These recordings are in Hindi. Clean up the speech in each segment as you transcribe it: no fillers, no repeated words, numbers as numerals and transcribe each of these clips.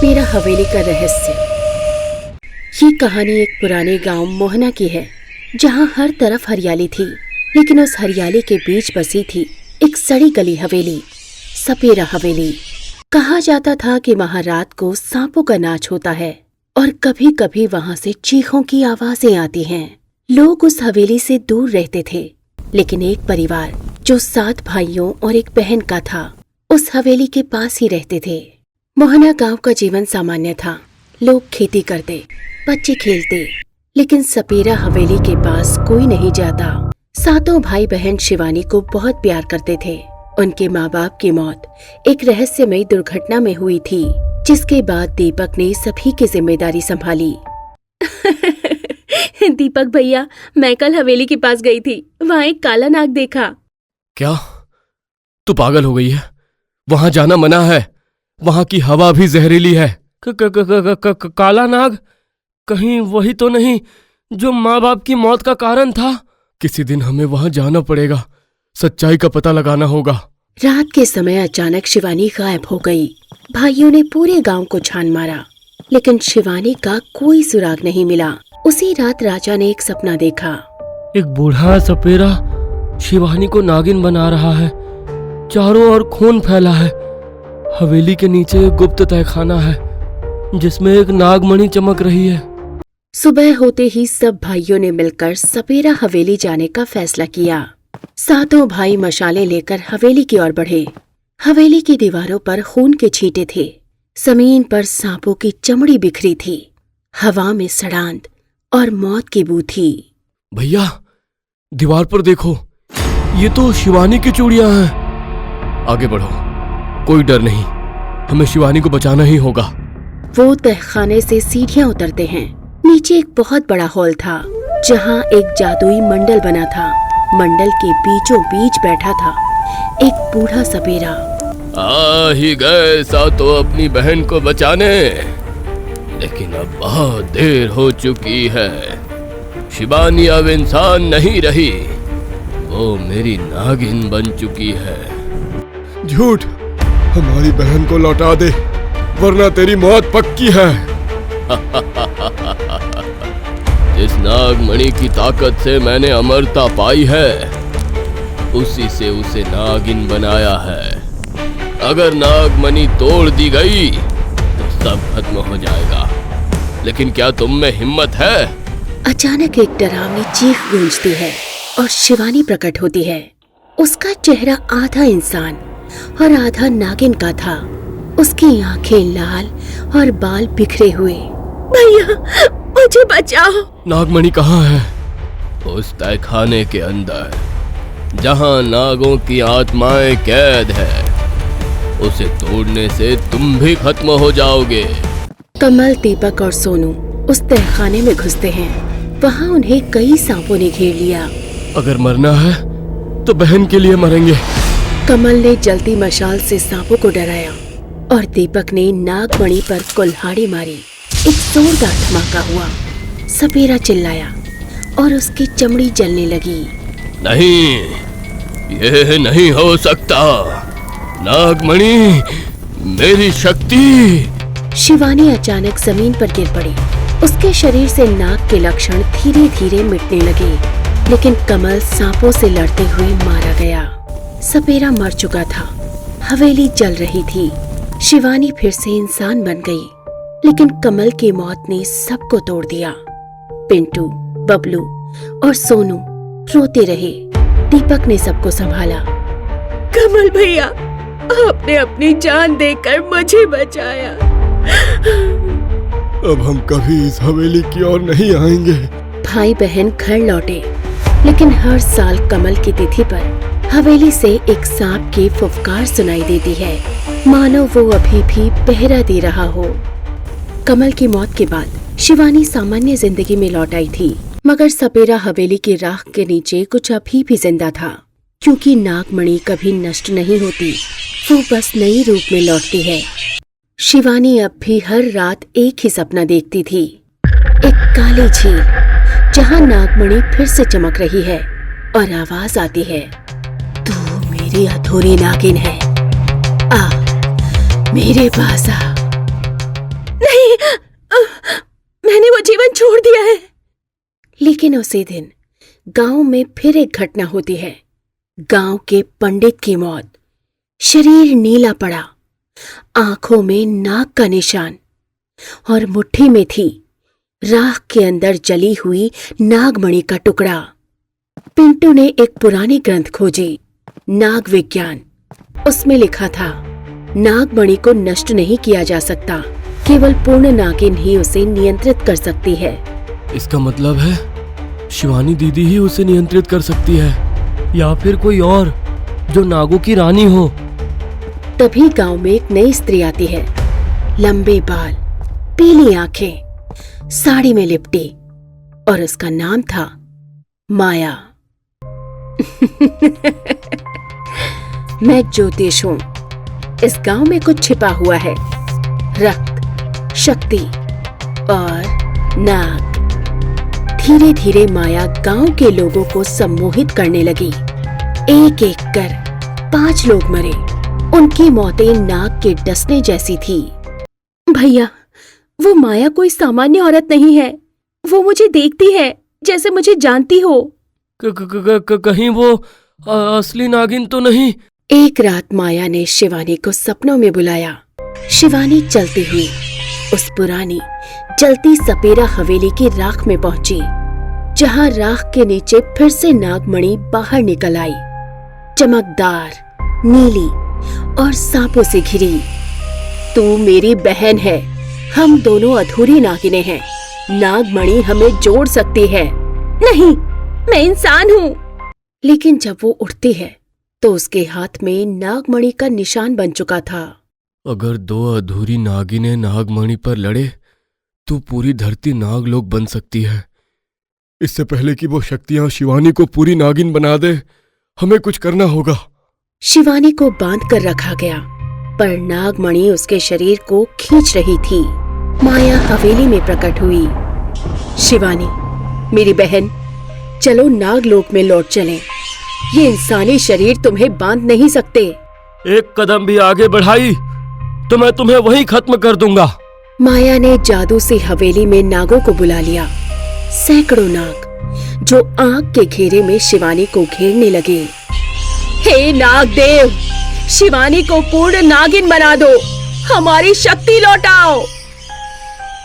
सपेरा हवेली का रहस्य। ये कहानी एक पुराने गांव मोहना की है, जहां हर तरफ हरियाली थी, लेकिन उस हरियाली के बीच बसी थी एक सड़ी गली हवेली, सपेरा हवेली। कहा जाता था कि वहां रात को सांपों का नाच होता है और कभी कभी वहां से चीखों की आवाजें आती हैं। लोग उस हवेली से दूर रहते थे, लेकिन एक परिवार जो 7 भाइयों और एक बहन का था, उस हवेली के पास ही रहते थे। मोहना गांव का जीवन सामान्य था। लोग खेती करते, बच्चे खेलते, लेकिन सपेरा हवेली के पास कोई नहीं जाता। 7 भाई बहन शिवानी को बहुत प्यार करते थे। उनके माँ बाप की मौत एक रहस्यमयी दुर्घटना में हुई थी, जिसके बाद दीपक ने सभी की जिम्मेदारी संभाली। दीपक भैया, मैं कल हवेली के पास गई थी, वहाँ एक काला नाग देखा। क्या? तू पागल हो गई है? वहां जाना मना है। वहां की हवा भी जहरीली है। काला नाग? कहीं वही तो नहीं जो माँ बाप की मौत का कारण था? किसी दिन हमें वहां जाना पड़ेगा, सच्चाई का पता लगाना होगा। रात के समय अचानक शिवानी गायब हो गई। भाइयों ने पूरे गांव को छान मारा, लेकिन शिवानी का कोई सुराग नहीं मिला। उसी रात राजा ने एक सपना देखा। एक बूढ़ा सपेरा शिवानी को नागिन बना रहा है। चारों ओर खून फैला है। हवेली के नीचे एक गुप्त तहखाना है, जिसमें एक नागमणि चमक रही है। सुबह होते ही सब भाइयों ने मिलकर सपेरा हवेली जाने का फैसला किया। 7 भाई मशालें लेकर हवेली की ओर बढ़े। हवेली की दीवारों पर खून के छींटे थे। जमीन पर सांपों की चमड़ी बिखरी थी। हवा में सड़ांध और मौत की बू थी। भैया, दीवार पर देखो, ये तो शिवानी की चूड़ियां हैं। आगे बढ़ो, कोई डर नहीं, हमें शिवानी को बचाना ही होगा। वो तहखाने से सीढ़ियां उतरते हैं। नीचे एक बहुत बड़ा हॉल था, जहां एक जादुई मंडल बना था। मंडल के बीचों बीच बैठा था एक बूढ़ा सपेरा। आ ही गए 7 अपनी बहन को बचाने, लेकिन अब बहुत देर हो चुकी है। शिवानी अब इंसान नहीं रही, वो मेरी नागिन बन चुकी है। झूठ, हमारी बहन को लौटा दे, वरना तेरी मौत पक्की है। जिस नागमणि की ताकत से मैंने अमरता पाई है, उसी से उसे नागिन बनाया है। अगर नागमणि तोड़ दी गई तो सब खत्म हो जाएगा, लेकिन क्या तुम में हिम्मत है? अचानक एक डरावनी चीख गूंजती है और शिवानी प्रकट होती है। उसका चेहरा आधा इंसान और आधा नागिन का था। उसकी आंखें लाल और बाल बिखरे हुए। भैया, मुझे बचाओ। नागमणि कहाँ है? उस तहखाने के अंदर, जहाँ नागों की आत्माएं कैद है। उसे तोड़ने से तुम भी खत्म हो जाओगे। कमल, दीपक और सोनू उस तहखाने में घुसते हैं। वहाँ उन्हें कई सांपों ने घेर लिया। अगर मरना है तो बहन के लिए मरेंगे। कमल ने जलती मशाल से सांपों को डराया और दीपक ने नागमणि पर कुल्हाड़ी मारी। एक जोरदार धमाका हुआ। सपेरा चिल्लाया और उसकी चमड़ी जलने लगी। नहीं, ये नहीं हो सकता। नागमणि मेरी शक्ति। शिवानी अचानक जमीन पर गिर पड़ी। उसके शरीर से नाग के लक्षण धीरे धीरे मिटने लगे, लेकिन कमल सांपों से लड़ते हुए मारा गया। सपेरा मर चुका था। हवेली जल रही थी। शिवानी फिर से इंसान बन गई, लेकिन कमल की मौत ने सबको तोड़ दिया। पिंटू, बबलू और सोनू रोते रहे। दीपक ने सबको संभाला। कमल भैया, आपने अपनी जान देकर मुझे बचाया। अब हम कभी इस हवेली की ओर नहीं आएंगे। भाई बहन घर लौटे, लेकिन हर साल कमल की तिथि पर हवेली से एक सांप की फुफकार सुनाई देती है, मानो वो अभी भी पहरा दे रहा हो। कमल की मौत के बाद शिवानी सामान्य जिंदगी में लौट आई थी, मगर सपेरा हवेली की राख के नीचे कुछ अभी भी जिंदा था, क्योंकि नागमणि कभी नष्ट नहीं होती, वो बस नई रूप में लौटती है। शिवानी अब भी हर रात एक ही सपना देखती थी, एक काली झील जहाँ नागमणि फिर से चमक रही है और आवाज आती है, तू मेरी अधूरी नागिन है, आ मेरे पास आ। लेकिन उसी दिन गांव में फिर एक घटना होती है। गांव के पंडित की मौत। शरीर नीला पड़ा, आंखों में नाग का निशान और मुट्ठी में थी राख के अंदर जली हुई नागमणि का टुकड़ा। पिंटू ने एक पुरानी ग्रंथ खोजी, नाग विज्ञान। उसमें लिखा था नागमणि को नष्ट नहीं किया जा सकता, केवल पूर्ण नागिन ही उसे नियंत्रित कर सकती है। इसका मतलब है शिवानी दीदी ही उसे नियंत्रित कर सकती है, या फिर कोई और जो नागों की रानी हो। तभी गांव में एक नई स्त्री आती है, लंबे बाल, पीली आंखें, साड़ी में लिपटी, और उसका नाम था माया। मैं ज्योतिष हूं। इस गांव में कुछ छिपा हुआ है, रक्त, शक्ति और नाग। धीरे धीरे माया गांव के लोगों को सम्मोहित करने लगी। एक एक कर 5 लोग मरे। उनकी मौतें नाग के डसने जैसी थी। भैया, वो माया कोई सामान्य औरत नहीं है। वो मुझे देखती है जैसे मुझे जानती हो। कहीं वो असली नागिन तो नहीं? एक रात माया ने शिवानी को सपनों में बुलाया। शिवानी चलती हुई उस पुरानी जलती सपेरा हवेली की राख में पहुंची, जहां राख के नीचे फिर से नागमणि बाहर निकल आई, चमकदार, नीली और सांपों से घिरी। तू मेरी बहन है, हम दोनों अधूरी नागिनें हैं। नागमणि हमें जोड़ सकती है। नहीं, मैं इंसान हूँ। लेकिन जब वो उठती है तो उसके हाथ में नागमणि का निशान बन चुका था। अगर 2 अधूरी नागिनें नागमणि पर लड़े तो पूरी धरती नागलोक बन सकती है। इससे पहले कि वो शक्तियां शिवानी को पूरी नागिन बना दे, हमें कुछ करना होगा। शिवानी को बांध कर रखा गया, पर नागमणि उसके शरीर को खींच रही थी। माया हवेली में प्रकट हुई। शिवानी, मेरी बहन, चलो नागलोक में लौट चलें। ये इंसानी शरीर तुम्हें बांध नहीं सकते। एक कदम भी आगे बढ़ाई तो मैं तुम्हें वहीं खत्म कर दूंगा। माया ने जादू से हवेली में नागों को बुला लिया। सैकड़ों नाग जो आग के घेरे में शिवानी को घेरने लगे। हे नागदेव, शिवानी को पूर्ण नागिन बना दो, हमारी शक्ति लौटाओ।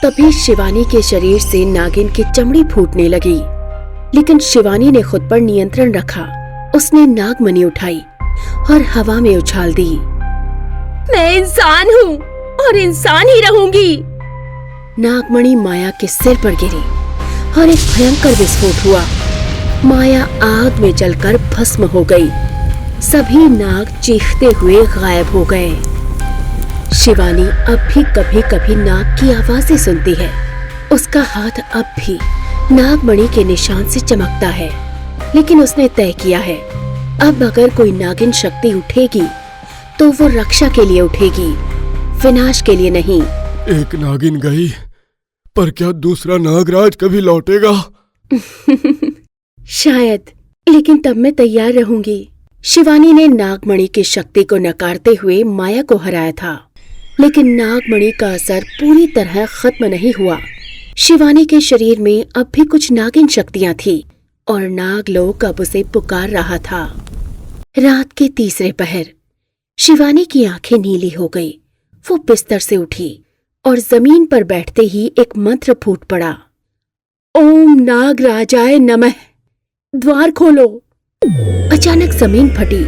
तभी शिवानी के शरीर से नागिन की चमड़ी फूटने लगी, लेकिन शिवानी ने खुद पर नियंत्रण रखा। उसने नागमणि उठाई और हवा में उछाल दी। मैं इंसान हूँ और इंसान ही रहूंगी। नागमणि माया के सिर पर गिरी और एक भयंकर विस्फोट हुआ। माया आग में जलकर भस्म हो गई। सभी नाग चीखते हुए गायब हो गए। शिवानी अब भी कभी कभी नाग की आवाजें सुनती है। उसका हाथ अब भी नागमणि के निशान से चमकता है, लेकिन उसने तय किया है, अब अगर कोई नागिन शक्ति उठेगी तो वो रक्षा के लिए उठेगी, विनाश के लिए नहीं। एक नागिन गई, पर क्या दूसरा नागराज कभी लौटेगा? शायद, लेकिन तब मैं तैयार रहूंगी। शिवानी ने नागमणि की शक्ति को नकारते हुए माया को हराया था, लेकिन नागमणि का असर पूरी तरह खत्म नहीं हुआ। शिवानी के शरीर में अब भी कुछ नागिन शक्तियां थी और नागलोक अब उसे पुकार रहा था। रात के तीसरे पहर शिवानी की आंखें नीली हो गई। वो बिस्तर से उठी और जमीन पर बैठते ही एक मंत्र फूट पड़ा। ओम नागराजाय नमः, द्वार खोलो। अचानक जमीन फटी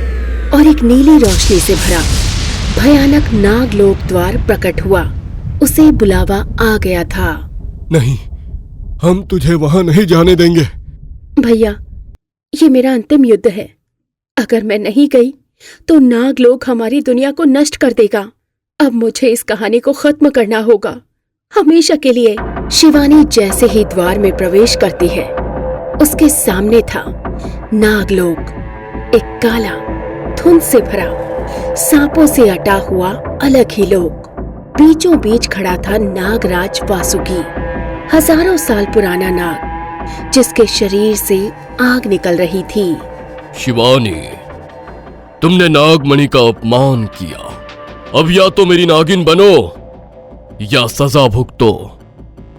और एक नीली रोशनी से भरा भयानक नागलोक द्वार प्रकट हुआ। उसे बुलावा आ गया था। नहीं, हम तुझे वहां नहीं जाने देंगे। भैया, ये मेरा अंतिम युद्ध है। अगर मैं नहीं गई तो नागलोक हमारी दुनिया को नष्ट कर देगा। अब मुझे इस कहानी को खत्म करना होगा, हमेशा के लिए। शिवानी जैसे ही द्वार में प्रवेश करती है, उसके सामने था नागलोक, एक काला, धुंध से भरा, सांपों से अटा हुआ अलग ही लोक। बीचों बीच खड़ा था नागराज वासुकी, हजारों साल पुराना नाग, जिसके शरीर से आग निकल रही थी। शिवानी, तुमने नागमणि का अपमान किया। अब या तो मेरी नागिन बनो या सजा भुगतो।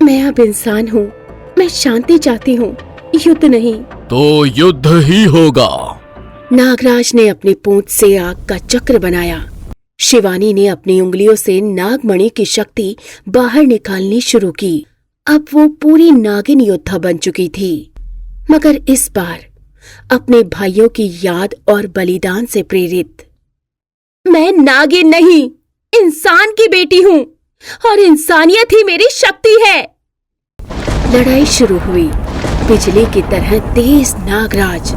मैं अब इंसान हूँ, मैं शांति चाहती हूँ। युद्ध नहीं। तो युद्ध ही होगा। नागराज ने अपनी पूंछ से आग का चक्र बनाया। शिवानी ने अपनी उंगलियों से नागमणि की शक्ति बाहर निकालनी शुरू की। अब वो पूरी नागिन योद्धा बन चुकी थी, मगर इस बार अपने भाइयों की याद और बलिदान से प्रेरित। मैं नागिन नहीं, इंसान की बेटी हूँ और इंसानियत ही मेरी शक्ति है। लड़ाई शुरू हुई। बिजली की तरह तेज नागराज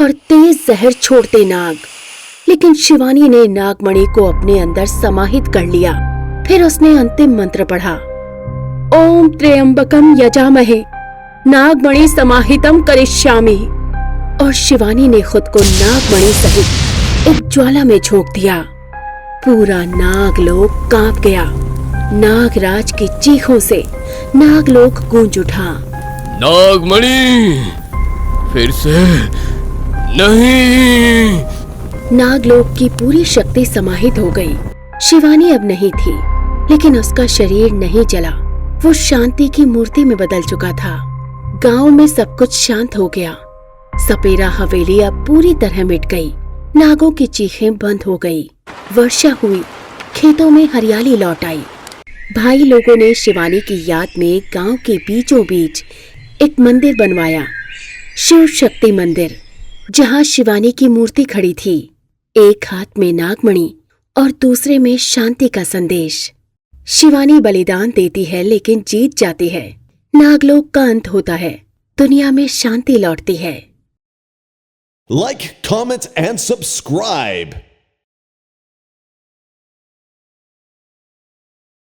और तेज जहर छोड़ते नाग। लेकिन शिवानी ने नागमणि को अपने अंदर समाहित कर लिया। फिर उसने अंतिम मंत्र पढ़ा, ओम त्र्यंबकम यजामहे नागमणि समाहितम करिष्यामि। और शिवानी ने खुद को नागमणि सहित एक ज्वाला में झोंक दिया। पूरा नागलोक कांप गया। नागराज की चीखों से नागलोक गूंज उठा। नागमणि, फिर से नहीं। नागलोक की पूरी शक्ति समाहित हो गई। शिवानी अब नहीं थी, लेकिन उसका शरीर नहीं जला। वो शांति की मूर्ति में बदल चुका था। गांव में सब कुछ शांत हो गया। सपेरा हवेली अब पूरी तरह मिट गई। नागों की चीखें बंद हो गई। वर्षा हुई। खेतों में हरियाली लौट आई। भाई लोगों ने शिवानी की याद में गांव के बीचों बीच एक मंदिर बनवाया, शिव शक्ति मंदिर, जहां शिवानी की मूर्ति खड़ी थी, एक हाथ में नागमणि और दूसरे में शांति का संदेश। शिवानी बलिदान देती है लेकिन जीत जाती है। नागलोक का अंत होता है। दुनिया में शांति लौटती है। Like, comment, and subscribe.